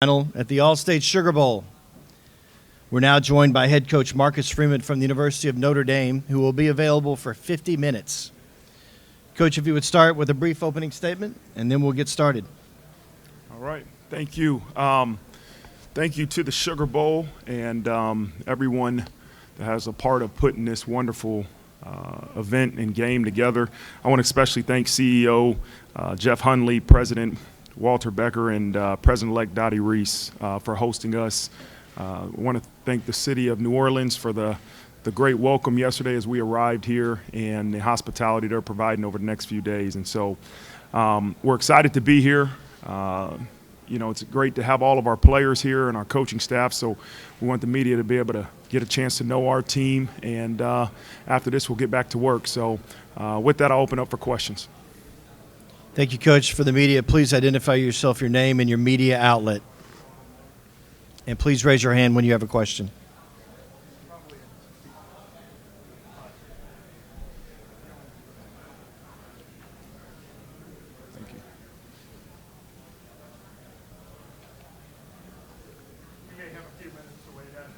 Final at the All-State Sugar Bowl. We're now joined by head coach Marcus Freeman from the University of Notre Dame, who will be available for 50 minutes. Coach, if you would start with a brief opening statement, and then we'll get started. All right. Thank you. Thank you to the Sugar Bowl and everyone that has a part of putting this wonderful event and game together. I want to especially thank CEO Jeff Hundley, President Walter Becker, and President-elect Dottie Reese for hosting us. I want to thank the city of New Orleans for the great welcome yesterday as we arrived here and the hospitality they're providing over the next few days. And so we're excited to be here. It's great to have all of our players here and our coaching staff, so we want the media to be able to get a chance to know our team, and after this we'll get back to work. So with that, I'll open up for questions. Thank you, Coach. For the media, please identify yourself, your name, and your media outlet. And please raise your hand when you have a question. Thank you.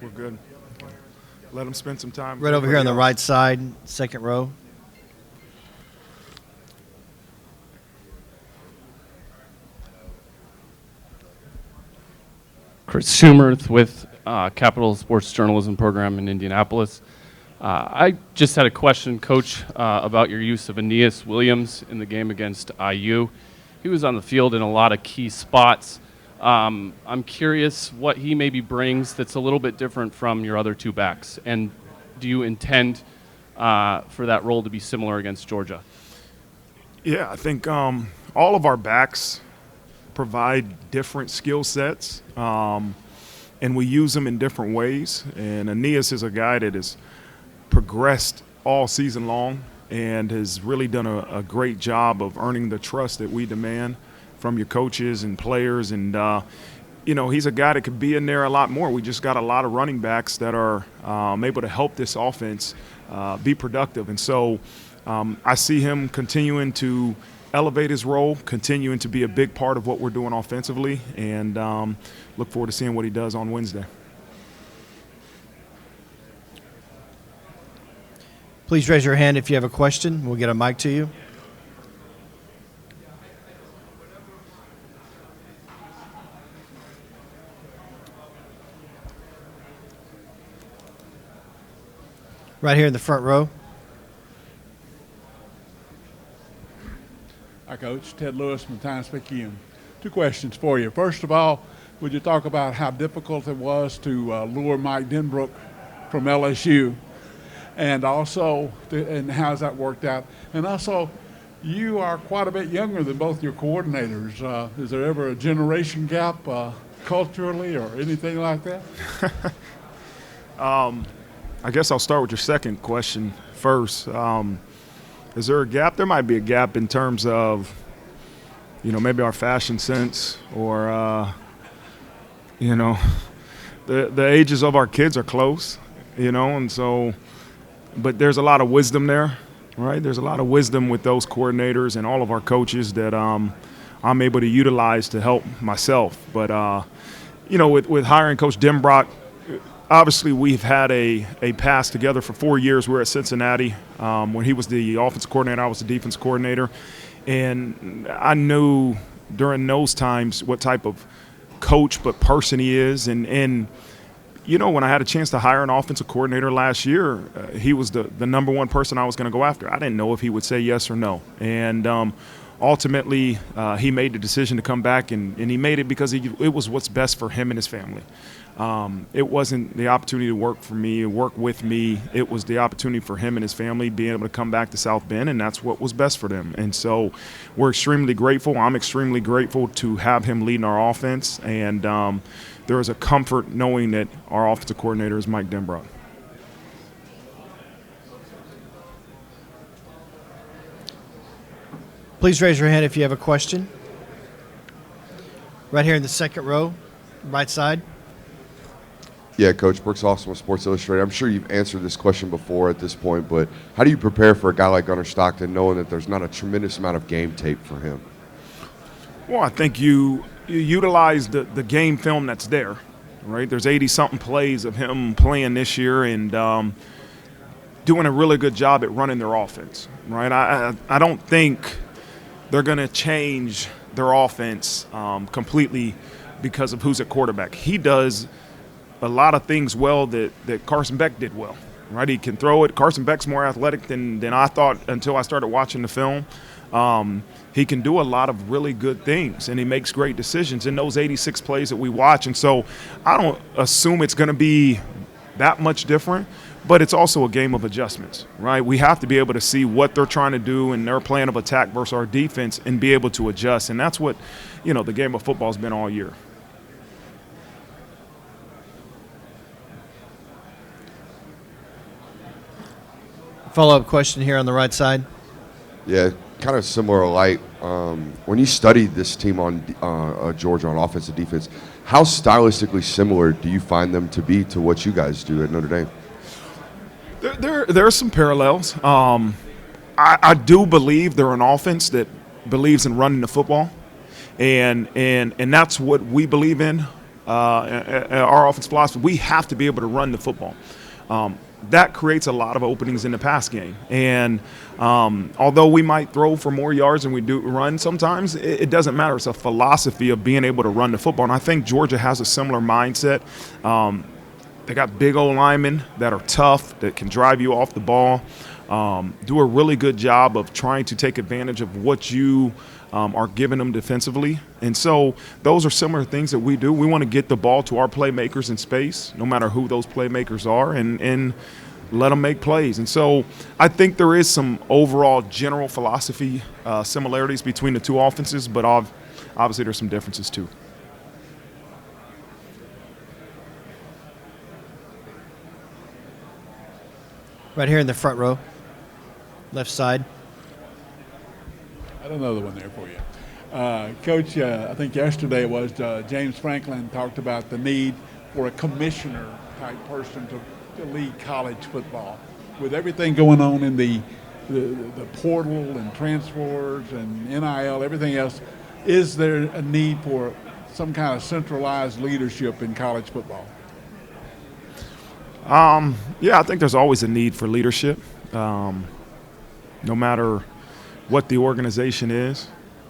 We're good. Let them spend some time. Right over here on the right side, second row. Chris Schumerth with Capital Sports Journalism Program in Indianapolis. I just had a question, Coach, about your use of Aeneas Williams in the game against IU. He was on the field in a lot of key spots. I'm curious what he maybe brings that's a little bit different from your other two backs. And do you intend for that role to be similar against Georgia? Yeah, I think all of our backs provide different skill sets, and we use them in different ways. And Aeneas is a guy that has progressed all season long and has really done a great job of earning the trust that we demand from your coaches and players. And, he's a guy that could be in there a lot more. We just got a lot of running backs that are able to help this offense be productive. And so I see him continuing to elevate his role, continuing to be a big part of what we're doing offensively, and look forward to seeing what he does on Wednesday. Please raise your hand if you have a question. We'll get a mic to you. Right here in the front row. Hi, Coach. Ted Lewis from the Times-Picayune. Two questions for you. First of all, would you talk about how difficult it was to lure Mike Denbrook from LSU, and also and how's that worked out? And also, you are quite a bit younger than both your coordinators. Is there ever a generation gap culturally or anything like that? I guess I'll start with your second question first. Is there a gap? There might be a gap in terms of, maybe our fashion sense or, the ages of our kids are close, and so, but there's a lot of wisdom there, right? There's a lot of wisdom with those coordinators and all of our coaches that I'm able to utilize to help myself. But, with hiring Coach Denbrock, obviously, we've had a pass together for 4 years. We were at Cincinnati. When he was the offensive coordinator, I was the defense coordinator. And I knew during those times what type of coach but person he is. And when I had a chance to hire an offensive coordinator last year, he was the number one person I was going to go after. I didn't know if he would say yes or no. And ultimately, he made the decision to come back, and he made it because it was what's best for him and his family. It wasn't the opportunity to work for me, work with me. It was the opportunity for him and his family being able to come back to South Bend, and that's what was best for them. And so we're extremely grateful. I'm extremely grateful to have him leading our offense, and there is a comfort knowing that our offensive coordinator is Mike Denbrock. Please raise your hand if you have a question. Right here in the second row, right side. Yeah, Coach, Brooks Austin with Sports Illustrated. I'm sure you've answered this question before at this point, but how do you prepare for a guy like Gunnar Stockton knowing that there's not a tremendous amount of game tape for him? Well, I think you you utilize the game film that's there, right? There's 80-something plays of him playing this year and doing a really good job at running their offense, right? I don't think they're going to change their offense completely because of who's at quarterback. He does a lot of things well that Carson Beck did well, right? He can throw it. Carson Beck's more athletic than I thought until I started watching the film. He can do a lot of really good things, and he makes great decisions in those 86 plays that we watch. And so I don't assume it's going to be that much different, but it's also a game of adjustments, right? We have to be able to see what they're trying to do in their plan of attack versus our defense and be able to adjust. And that's what, the game of football has been all year. Follow-up question here on the right side. Yeah, kind of similar light. When you studied this team on Georgia on offense and defense, how stylistically similar do you find them to be to what you guys do at Notre Dame? There are some parallels. I do believe they're an offense that believes in running the football, and that's what we believe in. Our offense philosophy, we have to be able to run the football. That creates a lot of openings in the pass game. And although we might throw for more yards than we do run sometimes, it doesn't matter. It's a philosophy of being able to run the football. And I think Georgia has a similar mindset. They got big old linemen that are tough, that can drive you off the ball, do a really good job of trying to take advantage of what you are giving them defensively. And so those are similar things that we do. We want to get the ball to our playmakers in space, no matter who those playmakers are, and let them make plays. And so I think there is some overall general philosophy similarities between the two offenses, but obviously there's some differences too. Right here in the front row, left side. I got another one there for you. Coach, I think yesterday it was James Franklin talked about the need for a commissioner-type person to lead college football. With everything going on in the portal and transfers and NIL, everything else, is there a need for some kind of centralized leadership in college football? Yeah, I think there's always a need for leadership, no matter what the organization is.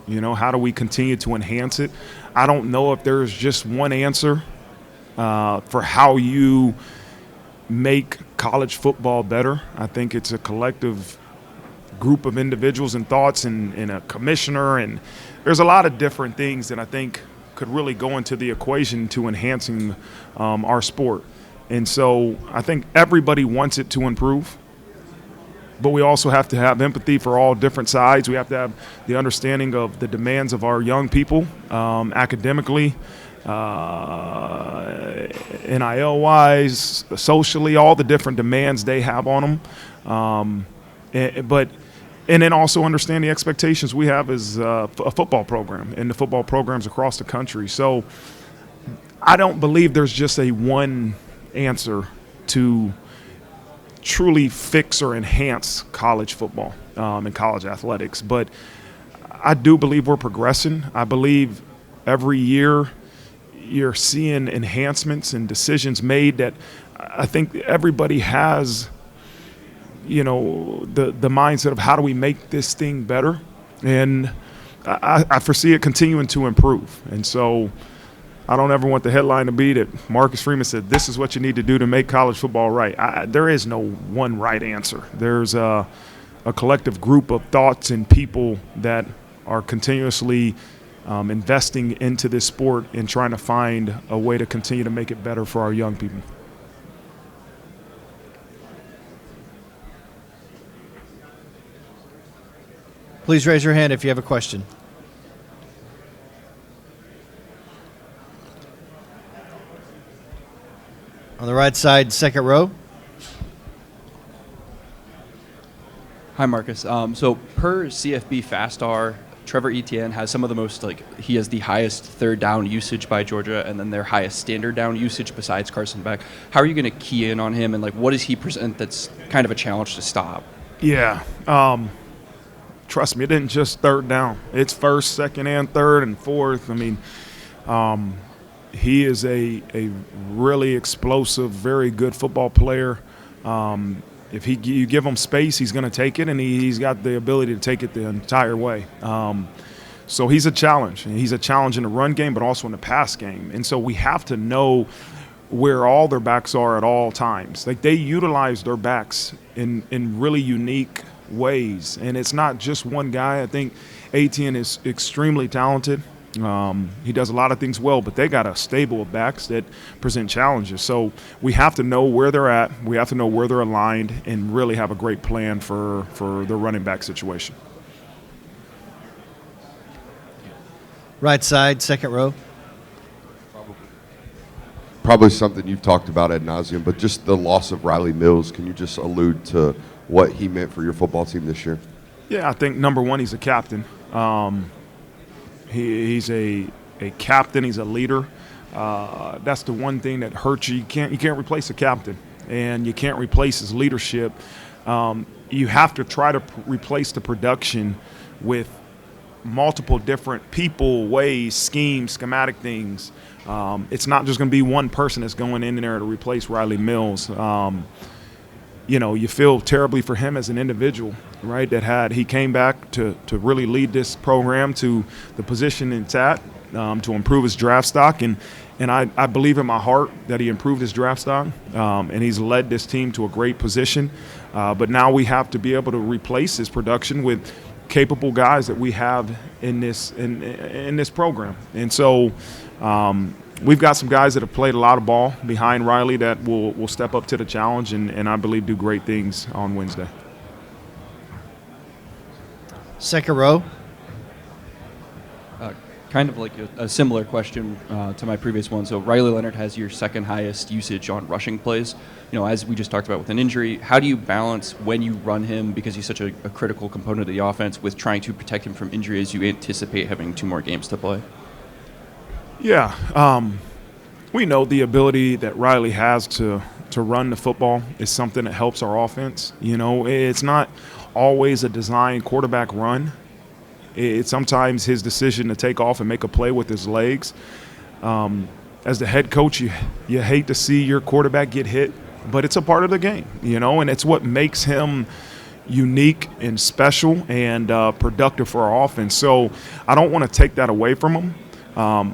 How do we continue to enhance it? I don't know if there's just one answer for how you make college football better. I think it's a collective group of individuals and thoughts and a commissioner, and there's a lot of different things that I think could really go into the equation to enhancing our sport. And so I think everybody wants it to improve, but we also have to have empathy for all different sides. We have to have the understanding of the demands of our young people, academically, NIL-wise, socially, all the different demands they have on them. And then also understand the expectations we have as a football program and the football programs across the country. So I don't believe there's just a one answer to truly fix or enhance college football and college athletics. But I do believe we're progressing. I believe every year you're seeing enhancements and decisions made that I think everybody has, the mindset of how do we make this thing better. And I foresee it continuing to improve. And so I don't ever want the headline to be that Marcus Freeman said, this is what you need to do to make college football right. There is no one right answer. There's a collective group of thoughts and people that are continuously investing into this sport and trying to find a way to continue to make it better for our young people. Please raise your hand if you have a question. On the right side, second row. Hi, Marcus. So per CFP FastR, Trevor Etienne has some of the most, he has the highest third down usage by Georgia and then their highest standard down usage besides Carson Beck. How are you going to key in on him, and what does he present that's kind of a challenge to stop? Yeah. Trust me, it isn't just third down. It's first, second, and third, and fourth. I mean, He is a really explosive, very good football player. If you give him space, he's going to take it, and he's got the ability to take it the entire way. So he's a challenge. And he's a challenge in the run game, but also in the pass game. And so we have to know where all their backs are at all times. Like, they utilize their backs in really unique ways. And it's not just one guy. I think Etienne is extremely talented. He does a lot of things well, but they got a stable of backs that present challenges. So we have to know where they're at. We have to know where they're aligned and really have a great plan for the running back situation. Right side, second row. Probably something you've talked about ad nauseum, but just the loss of Riley Mills. Can you just allude to what he meant for your football team this year? Yeah, I think number one, he's a captain. He's a captain. He's a leader. That's the one thing that hurts you. You can't replace a captain, and you can't replace his leadership. You have to try to replace the production with multiple different people, ways, schemes, schematic things. It's not just going to be one person that's going in there to replace Riley Mills. You feel terribly for him as an individual, right? He came back to really lead this program to the position it's at, to improve his draft stock. And I believe in my heart that he improved his draft stock, and he's led this team to a great position. But now we have to be able to replace his production with capable guys that we have in this program. And so we've got some guys that have played a lot of ball behind Riley that will step up to the challenge and I believe do great things on Wednesday. Second row. Kind of like a similar question to my previous one. So Riley Leonard has your second highest usage on rushing plays. As we just talked about with an injury, how do you balance when you run him, because he's such a critical component of the offense, with trying to protect him from injury as you anticipate having 2 more games to play? Yeah, we know the ability that Riley has to run the football is something that helps our offense. It's not always a designed quarterback run. It's sometimes his decision to take off and make a play with his legs. As the head coach, you hate to see your quarterback get hit, but it's a part of the game, and it's what makes him unique and special and productive for our offense. So I don't want to take that away from him.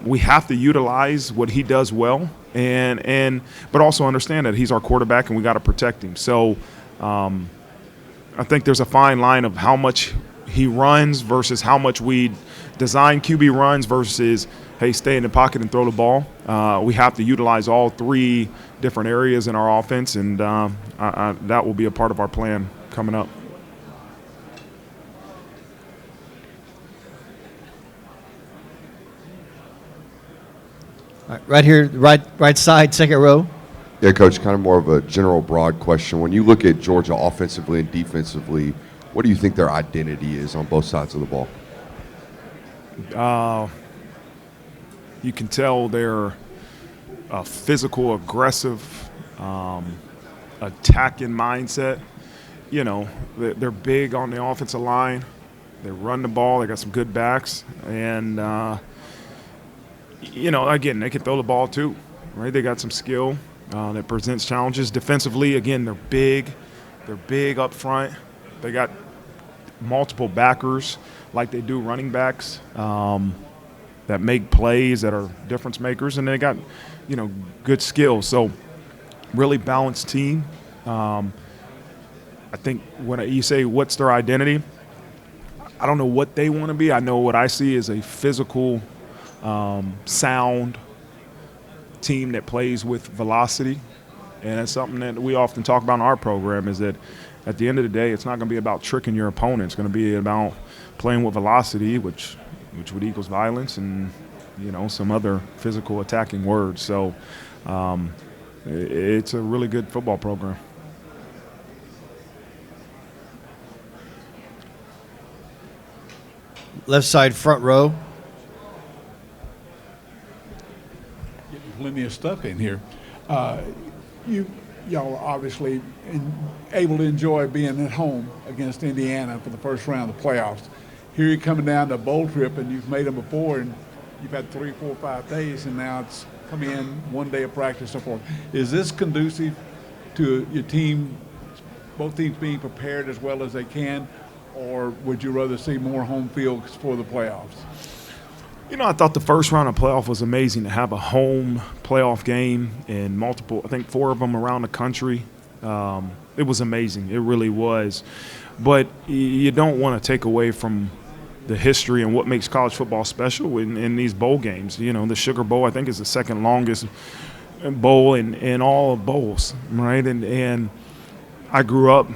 We have to utilize what he does well, but also understand that he's our quarterback and we got to protect him. So I think there's a fine line of how much he runs versus how much we design QB runs versus, hey, stay in the pocket and throw the ball. We have to utilize all 3 different areas in our offense, and that will be a part of our plan coming up. All right here, right side, second row. Yeah, Coach, kind of more of a general broad question. When you look at Georgia offensively and defensively, what do you think their identity is on both sides of the ball? You can tell they're a physical, aggressive, attacking mindset. They're big on the offensive line. They run the ball. They got some good backs. And, again, they can throw the ball too, right? They got some skill that presents challenges. Defensively, again, they're big. They're big up front. They got multiple backers like they do running backs that make plays that are difference makers, and they got, good skills. So really balanced team. I think when you say what's their identity, I don't know what they want to be. I know what I see is a physical, sound team that plays with velocity, and it's something that we often talk about in our program is that at the end of the day, it's not going to be about tricking your opponent. It's going to be about playing with velocity, which would equals violence and, some other physical attacking words. So it's a really good football program. Left side, front row. Getting plenty of stuff in here. Y'all are obviously able to enjoy being at home against Indiana for the first round of the playoffs. Here you're coming down to a bowl trip, and you've made them before, and you've had 3, 4, 5 days, and now it's come in 1 day of practice, so forth. Is this conducive to your team, both teams being prepared as well as they can, or would you rather see more home field for the playoffs? You know, I thought the first round of playoff was amazing to have a home playoff game and multiple, I think 4 of them around the country. It was amazing. It really was. But you don't want to take away from the history and what makes college football special in these bowl games. You know, the Sugar Bowl, I think, is the second longest bowl in all bowls, right? And I grew up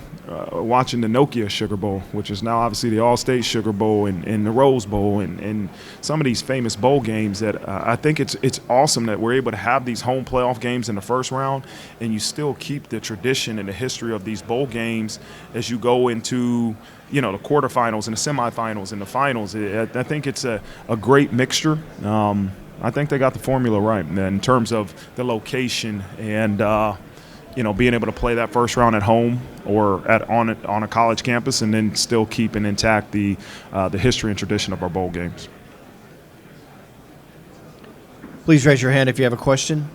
watching the Nokia Sugar Bowl, which is now obviously the All-State Sugar Bowl and the Rose Bowl and some of these famous bowl games that I think it's awesome that we're able to have these home playoff games in the first round, and you still keep the tradition and the history of these bowl games as you go into, you know, the quarterfinals and the semifinals and the finals. I think it's a great mixture. I think they got the formula right in terms of the location and you know, being able to play that first round at home or on a college campus, and then still keeping intact the history and tradition of our bowl games. Please raise your hand if you have a question.